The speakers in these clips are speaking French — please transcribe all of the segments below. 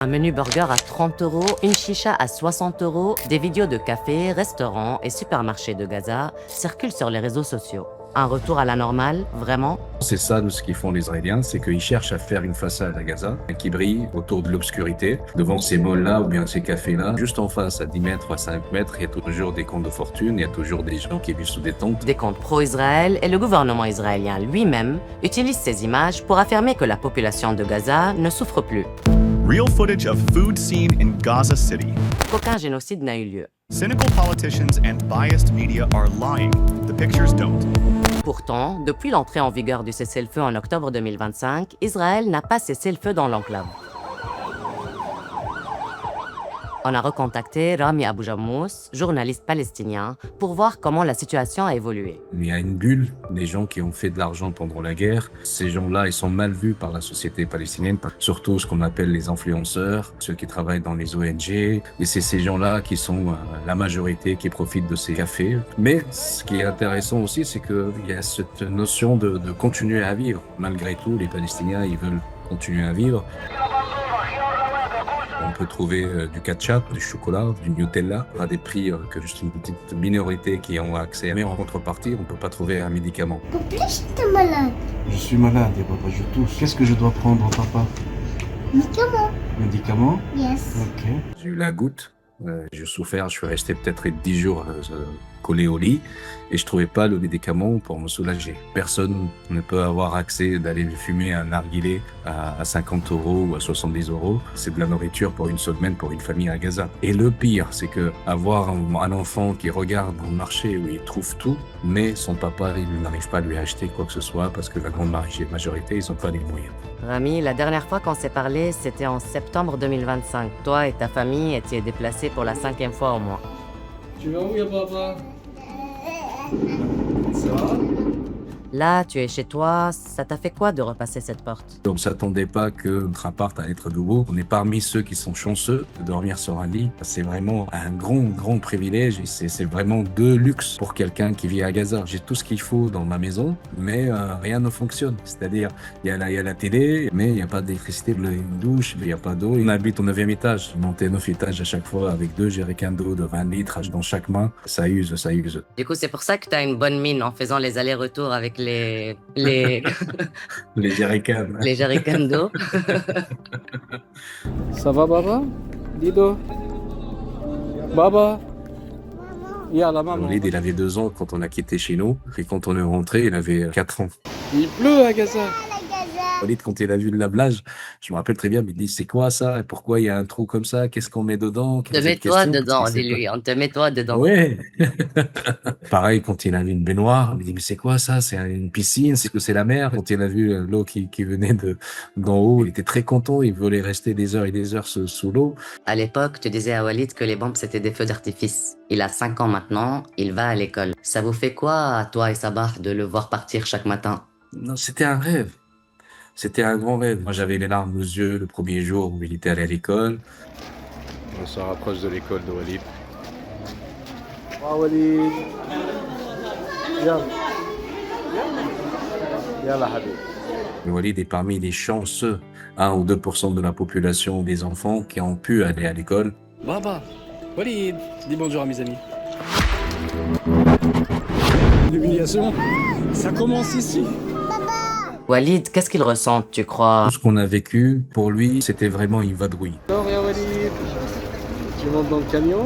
Un menu burger à 30 euros, une chicha à 60 euros, des vidéos de cafés, restaurants et supermarchés de Gaza circulent sur les réseaux sociaux. Un retour à la normale, vraiment? C'est ça ce qu'ils font les Israéliens, c'est qu'ils cherchent à faire une façade à Gaza qui brille autour de l'obscurité, devant ces malls-là ou bien ces cafés-là. Juste en face, à 10 mètres, à 5 mètres, il y a toujours des comptes de fortune, il y a toujours des gens qui vivent sous des tentes. Des comptes pro-Israël et le gouvernement israélien lui-même utilisent ces images pour affirmer que la population de Gaza ne souffre plus, Real footage of food scene in Gaza City. qu'aucun génocide n'a eu lieu. Cynical politicians and biased media are lying. The pictures don't. Pourtant, depuis l'entrée en vigueur du cessez-le-feu en octobre 2025, Israël n'a pas cessé le feu dans l'enclave. On a recontacté Rami Abou Jammous, journaliste palestinien, pour voir comment la situation a évolué. Il y a une bulle des gens qui ont fait de l'argent pendant la guerre. Ces gens-là, ils sont mal vus par la société palestinienne, surtout ce qu'on appelle les influenceurs, ceux qui travaillent dans les ONG. Et c'est ces gens-là qui sont la majorité qui profitent de ces cafés. Mais ce qui est intéressant aussi, c'est qu'il y a cette notion de continuer à vivre. Malgré tout, les Palestiniens, ils veulent continuer à vivre. On peut trouver du ketchup, du chocolat, du Nutella à des prix que juste une petite minorité qui ont accès. Mais en contrepartie, on ne peut pas trouver un médicament. Pourquoi j'étais malade? Je suis malade, et papa, je tousse. Qu'est-ce que je dois prendre, papa? Médicament. Médicaments? Yes. Ok. J'ai eu la goutte, j'ai souffert, je suis resté peut-être 10 jours collé au lit et je trouvais pas le médicament pour me soulager. Personne ne peut avoir accès d'aller fumer un narguilé à 50 euros ou à 70 euros. C'est de la nourriture pour une semaine pour une famille à Gaza. Et le pire, c'est que avoir un enfant qui regarde un marché où il trouve tout, mais son papa, il n'arrive pas à lui acheter quoi que ce soit parce que la grande majorité, ils n'ont pas les moyens. Rami, la dernière fois qu'on s'est parlé, c'était en septembre 2025. Toi et ta famille étiez déplacés pour la 5e fois au moins. Tu vas où, ya papa? Ça va? Là, tu es chez toi, ça t'a fait quoi de repasser cette porte? On ne s'attendait pas que notre appart allait être nouveau. On est parmi ceux qui sont chanceux de dormir sur un lit. C'est vraiment un grand privilège et c'est vraiment de luxe pour quelqu'un qui vit à Gaza. J'ai tout ce qu'il faut dans ma maison, mais rien ne fonctionne. C'est-à-dire, il y a la télé, mais il n'y a pas d'électricité, une douche, il n'y a pas d'eau. On habite au 9e étage. Monter 9 étages à chaque fois avec 2 jerrycans d'eau de 20 litres dans chaque main. Ça use. Du coup, c'est pour ça que t'as une bonne mine en faisant les allers-retours avec les Les jerrycans. les jerrycans d'eau. Ça va, Baba? Dido? Baba? Yalla, maman. Walid, il avait 2 ans quand on a quitté chez nous. Et quand on est rentré, il avait 4 ans. Il pleut à Gaza. Walid, quand il a vu le lablage, je me rappelle très bien, mais il dit c'est quoi ça? Et pourquoi il y a un trou comme ça? Qu'est-ce qu'on met dedans? Te mets-toi dedans, dis-lui, on te met-toi dedans. Ouais. Pareil, quand il a vu une baignoire, il dit mais c'est quoi ça? C'est une piscine? C'est que c'est la mer? Quand il a vu l'eau qui venait d'en haut, il était très content. Il voulait rester des heures et des heures sous l'eau. À l'époque, tu disais à Walid que les bombes c'était des feux d'artifice. Il a 5 ans maintenant, il va à l'école. Ça vous fait quoi, à toi et Sabah, de le voir partir chaque matin? Non, c'était un rêve. C'était un grand rêve. Moi, j'avais les larmes aux yeux le premier jour où il était allé à l'école. On se rapproche de l'école de Walid. Ah, Walid. Yalla. Yalla, Habib. Le Walid est parmi les chanceux, 1 ou 2% de la population des enfants qui ont pu aller à l'école. Baba, Walid, dis bonjour à mes amis. L'humiliation, ça commence ici. Walid, qu'est-ce qu'il ressent, tu crois? Tout ce qu'on a vécu, pour lui, c'était vraiment une vadrouille. Alors, ya Walid, tu montes dans le camion?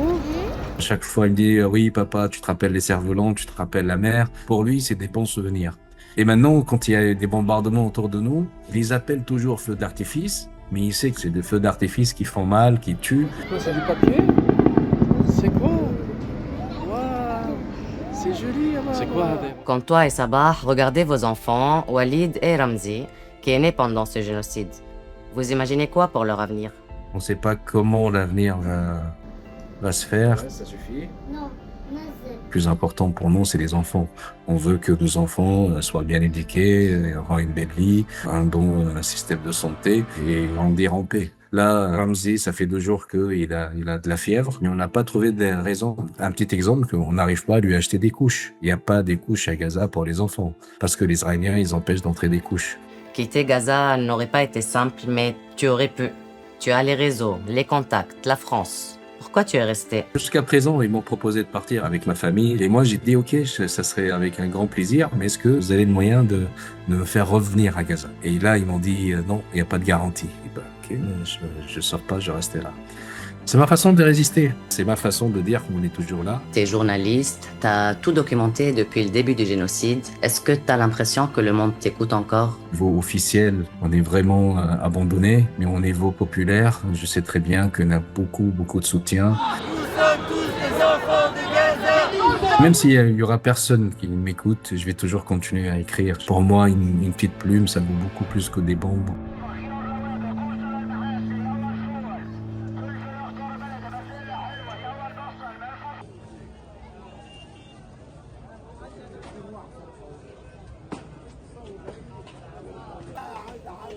Chaque fois, il dit oui, papa, tu te rappelles les cerfs-volants, tu te rappelles la mer. Pour lui, c'est des bons souvenirs. Et maintenant, quand il y a des bombardements autour de nous, il les appelle toujours feux d'artifice, mais il sait que c'est des feux d'artifice qui font mal, qui tuent. Quoi, c'est du papier? C'est quoi? Waouh, c'est joli, ya C'est quoi, Habib? Quand toi et Sabah regardez vos enfants, Walid et Ramzi, qui est né pendant ce génocide, vous imaginez quoi pour leur avenir? On ne sait pas comment l'avenir va se faire. Ouais, ça suffit. Non, non, Le plus important pour nous, c'est les enfants. On veut que nos enfants soient bien éduqués, aient une belle vie, un bon système de santé et grandir en paix. Là, Ramzi, ça fait 2 jours qu'il a de la fièvre, mais on n'a pas trouvé de raison. Un petit exemple, qu'on n'arrive pas à lui acheter des couches. Il n'y a pas des couches à Gaza pour les enfants, parce que les Israéliens, ils empêchent d'entrer des couches. Quitter Gaza n'aurait pas été simple, mais tu aurais pu. Tu as les réseaux, les contacts, la France. Pourquoi tu es resté? Jusqu'à présent, ils m'ont proposé de partir avec ma famille. Et moi, j'ai dit, OK, ça serait avec un grand plaisir, mais est-ce que vous avez le moyen de me faire revenir à Gaza? Et là, ils m'ont dit, non, il n'y a pas de garantie. Et ben, OK, je sors pas, je reste là. C'est ma façon de résister. C'est ma façon de dire qu'on est toujours là. Tu es journaliste, tu as tout documenté depuis le début du génocide. Est-ce que tu as l'impression que le monde t'écoute encore? Au niveau officiel, on est vraiment abandonné, mais au niveau populaire, je sais très bien qu'on a beaucoup de soutien. Même s'il y aura personne qui m'écoute, je vais toujours continuer à écrire. Pour moi, une petite plume, ça vaut beaucoup plus que des bombes.